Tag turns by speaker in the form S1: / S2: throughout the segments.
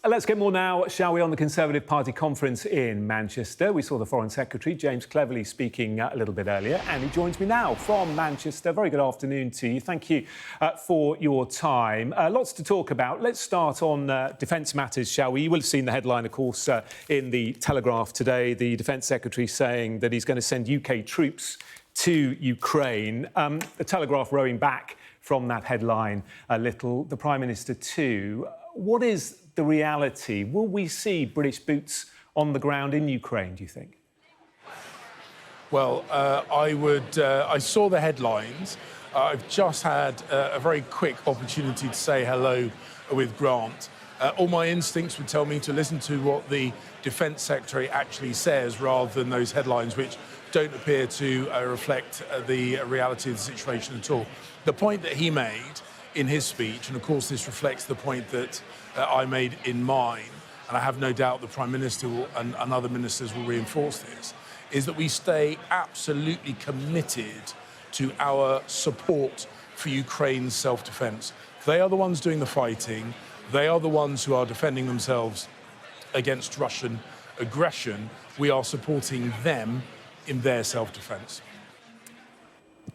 S1: Let's get more now, shall we, on the Conservative Party conference in Manchester. We saw the Foreign Secretary, James Cleverly, speaking a little bit earlier, and he joins me now from Manchester. Very good afternoon to you. Thank you for your time. Lots to talk about. Let's start on defence matters, shall we? You will have seen the headline, of course, in the Telegraph today. The Defence Secretary saying that he's going to send UK troops to Ukraine. The Telegraph rowing back from that headline a little. The Prime Minister too. What is the reality? Will we see British boots on the ground in Ukraine, do you think?
S2: Well, I saw the headlines. I've just had a very quick opportunity to say hello with Grant. All my instincts would tell me to listen to what the Defence Secretary actually says rather than those headlines which don't appear to reflect the reality of the situation at all. The point that he made in his speech, and of course this reflects the point that I made in mine, and I have no doubt the Prime Minister and other ministers will reinforce this, is that we stay absolutely committed to our support for Ukraine's self-defence. They are the ones doing the fighting. They are the ones who are defending themselves against Russian aggression. We are supporting them in their self-defence.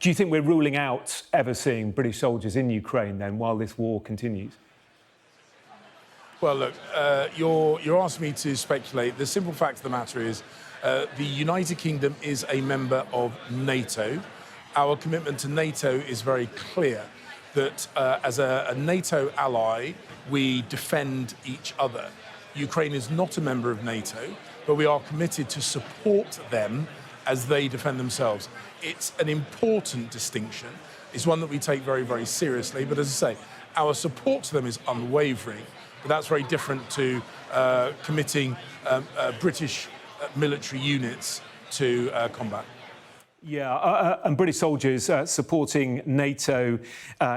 S1: Do you think we're ruling out ever seeing British soldiers in Ukraine then while this war continues?
S2: Well, look, you're asking me to speculate. The simple fact of the matter is the United Kingdom is a member of NATO. Our commitment to NATO is very clear, that as a NATO ally, we defend each other. Ukraine is not a member of NATO, but we are committed to support them as they defend themselves. It's an important distinction. It's one that we take very, very seriously. But as I say, our support to them is unwavering. But that's very different to committing British military units to combat.
S1: Yeah, and British soldiers supporting NATO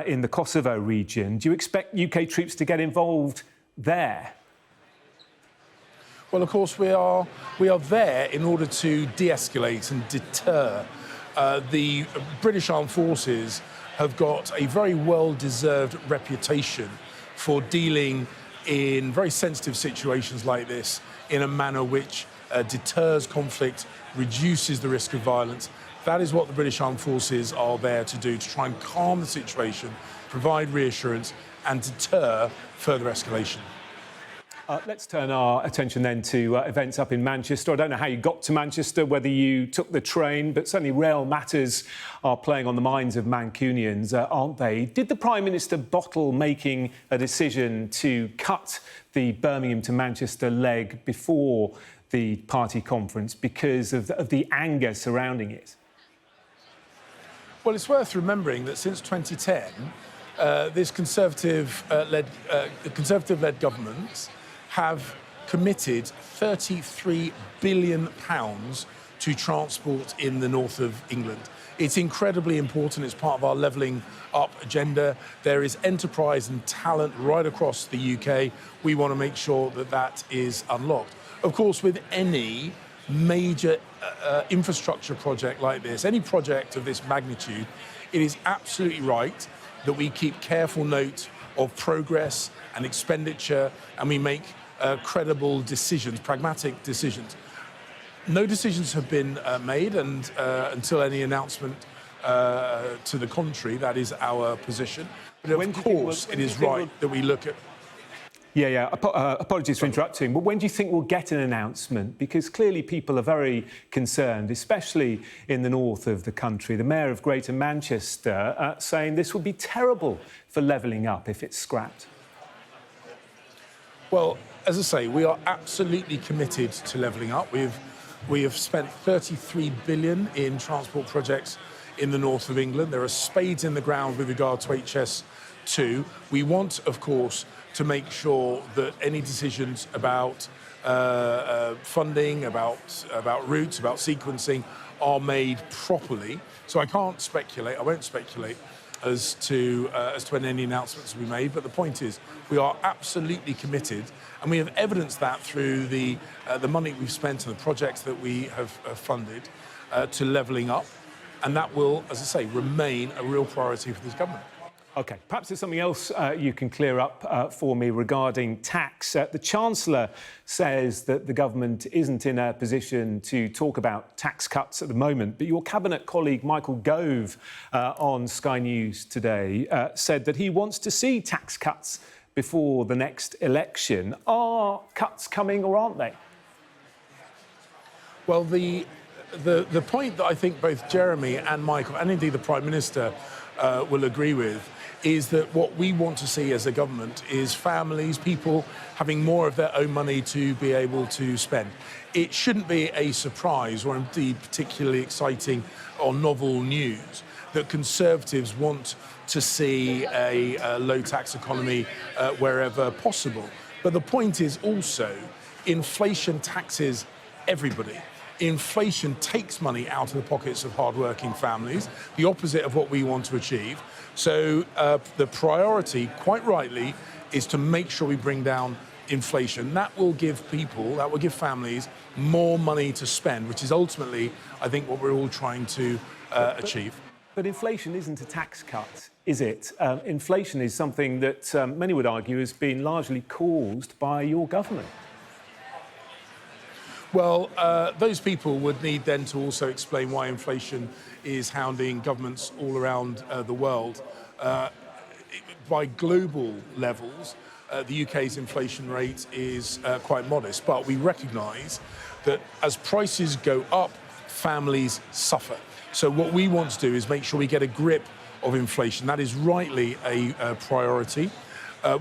S1: in the Kosovo region. Do you expect UK troops to get involved there?
S2: Well, of course, we are there in order to de-escalate and deter. The British Armed Forces have got a very well-deserved reputation for dealing in very sensitive situations like this in a manner which deters conflict, reduces the risk of violence. That is what the British Armed Forces are there to do, to try and calm the situation, provide reassurance and deter further escalation.
S1: Let's turn our attention then to events up in Manchester. I don't know how you got to Manchester, whether you took the train, but certainly rail matters are playing on the minds of Mancunians, aren't they? Did the Prime Minister bottle making a decision to cut the Birmingham to Manchester leg before the party conference because of the anger surrounding it?
S2: Well, it's worth remembering that since 2010, this Conservative-led government have committed £33 billion to transport in the north of England. It's incredibly important. It's part of our levelling up agenda. There is enterprise and talent right across the UK. We want to make sure that that is unlocked. Of course, with any major infrastructure project like this, any project of this magnitude, it is absolutely right that we keep careful note of progress and expenditure, and we make credible decisions, pragmatic decisions. No decisions have been made, and until any announcement to the contrary, that is our position. But of course, it is right that we look at...
S1: Yeah. Apologies for interrupting, but when do you think we'll get an announcement? Because clearly people are very concerned, especially in the north of the country. The Mayor of Greater Manchester saying this would be terrible for levelling up if it's scrapped.
S2: Well, as I say, we are absolutely committed to levelling up. We have spent £33 billion in transport projects in the north of England. There are spades in the ground with regard to HS2. We want, of course, to make sure that any decisions about funding, about routes, about sequencing are made properly. So I can't speculate, I won't speculate as to when any announcements will be made. But the point is, we are absolutely committed, and we have evidenced that through the money we've spent and the projects that we have funded to levelling up. And that will, as I say, remain a real priority for this government.
S1: OK, perhaps there's something else you can clear up for me regarding tax. The Chancellor says that the government isn't in a position to talk about tax cuts at the moment, but your Cabinet colleague Michael Gove on Sky News today said that he wants to see tax cuts before the next election. Are cuts coming or aren't they?
S2: Well, the point that I think both Jeremy and Michael, and indeed the Prime Minister, will agree with, is that what we want to see as a government is families, people having more of their own money to be able to spend. It shouldn't be a surprise or indeed particularly exciting or novel news that Conservatives want to see a low tax economy wherever possible. But the point is also inflation taxes everybody. Inflation takes money out of the pockets of hard-working families, the opposite of what we want to achieve. So the priority, quite rightly, is to make sure we bring down inflation. That will give families more money to spend, which is ultimately, I think, what we're all trying to achieve.
S1: But inflation isn't a tax cut, is it? Inflation is something that many would argue has been largely caused by your government.
S2: Well, those people would need then to also explain why inflation is hounding governments all around the world. By global levels, the UK's inflation rate is quite modest, but we recognise that as prices go up, families suffer. So what we want to do is make sure we get a grip of inflation. That is rightly a priority.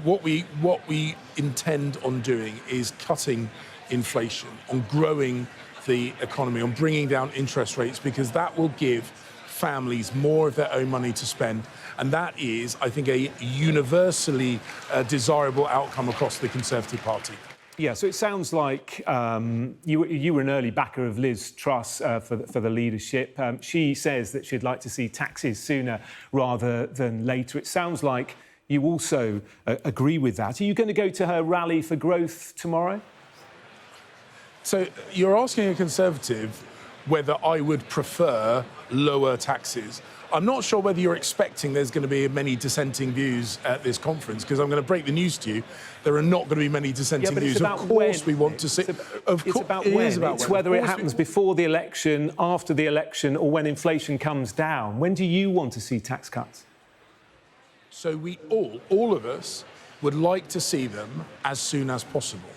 S2: What we intend on doing is cutting inflation, on growing the economy, on bringing down interest rates, because that will give families more of their own money to spend. And that is, I think, a universally desirable outcome across the Conservative Party.
S1: Yeah, so it sounds like you were an early backer of Liz Truss for the leadership. She says that she'd like to see taxes sooner rather than later. It sounds like you also agree with that. Are you going to go to her rally for growth tomorrow?
S2: So you're asking a Conservative whether I would prefer lower taxes. I'm not sure whether you're expecting there's going to be many dissenting views at this conference, because I'm going to break the news to you. There are not going to be many dissenting views. Of course, we want to see.
S1: It's about when. It's whether it happens before the election, after the election, or when inflation comes down. When do you want to see tax cuts?
S2: So we all of us, would like to see them as soon as possible.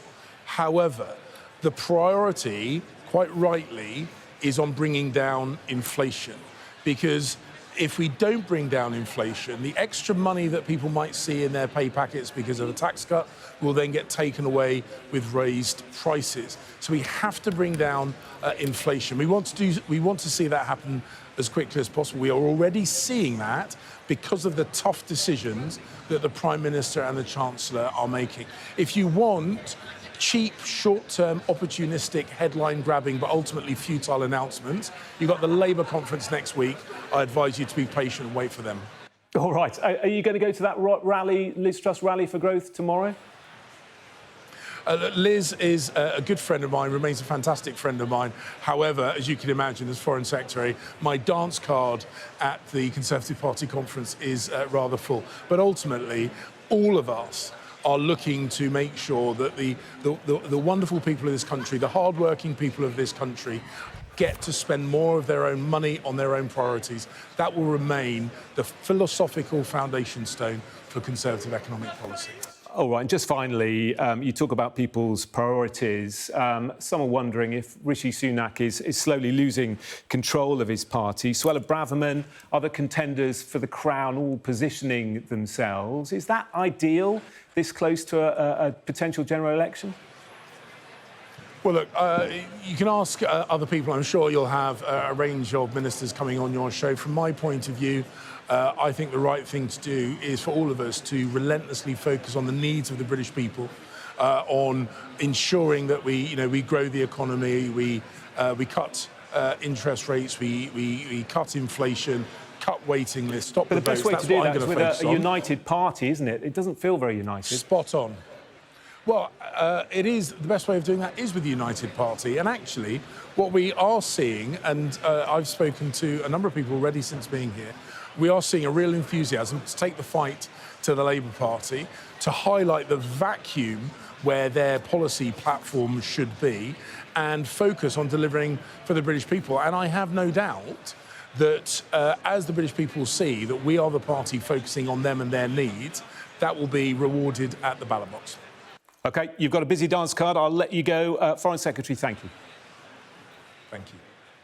S2: However, the priority, quite rightly, is on bringing down inflation, because if we don't bring down inflation, the extra money that people might see in their pay packets because of a tax cut will then get taken away with raised prices. So we have to bring down inflation. We want to see that happen as quickly as possible. We are already seeing that because of the tough decisions that the Prime Minister and the Chancellor are making. If you want cheap, short-term, opportunistic, headline-grabbing, but ultimately futile announcements, you've got the Labour conference next week. I advise you to be patient and wait for them.
S1: All right. Are you going to go to that rally, Liz Truss rally for growth tomorrow?
S2: Liz is a good friend of mine, remains a fantastic friend of mine. However, as you can imagine, as Foreign Secretary, my dance card at the Conservative Party conference is rather full. But ultimately, all of us are looking to make sure that the wonderful people of this country, the hard-working people of this country, get to spend more of their own money on their own priorities. That will remain the philosophical foundation stone for Conservative economic policy.
S1: All right, and just finally, you talk about people's priorities. Some are wondering if Rishi Sunak is slowly losing control of his party. Suella Braverman, other contenders for the crown, all positioning themselves. Is that ideal, this close to a potential general election?
S2: Well, look, you can ask other people. I'm sure you'll have a range of ministers coming on your show. From my point of view, I think the right thing to do is for all of us to relentlessly focus on the needs of the British people, on ensuring that we grow the economy, we cut interest rates, we cut inflation, cut waiting lists, stop the votes.
S1: But the best way to do that is with a united party, isn't it? It doesn't feel very united.
S2: Spot on. Well, it is. The best way of doing that is with the United Party. And actually, what we are seeing, and I've spoken to a number of people already since being here, we are seeing a real enthusiasm to take the fight to the Labour Party, to highlight the vacuum where their policy platform should be and focus on delivering for the British people. And I have no doubt that as the British people see that we are the party focusing on them and their needs, that will be rewarded at the ballot box.
S1: OK, you've got a busy dance card. I'll let you go. Foreign Secretary, thank you.
S2: Thank you.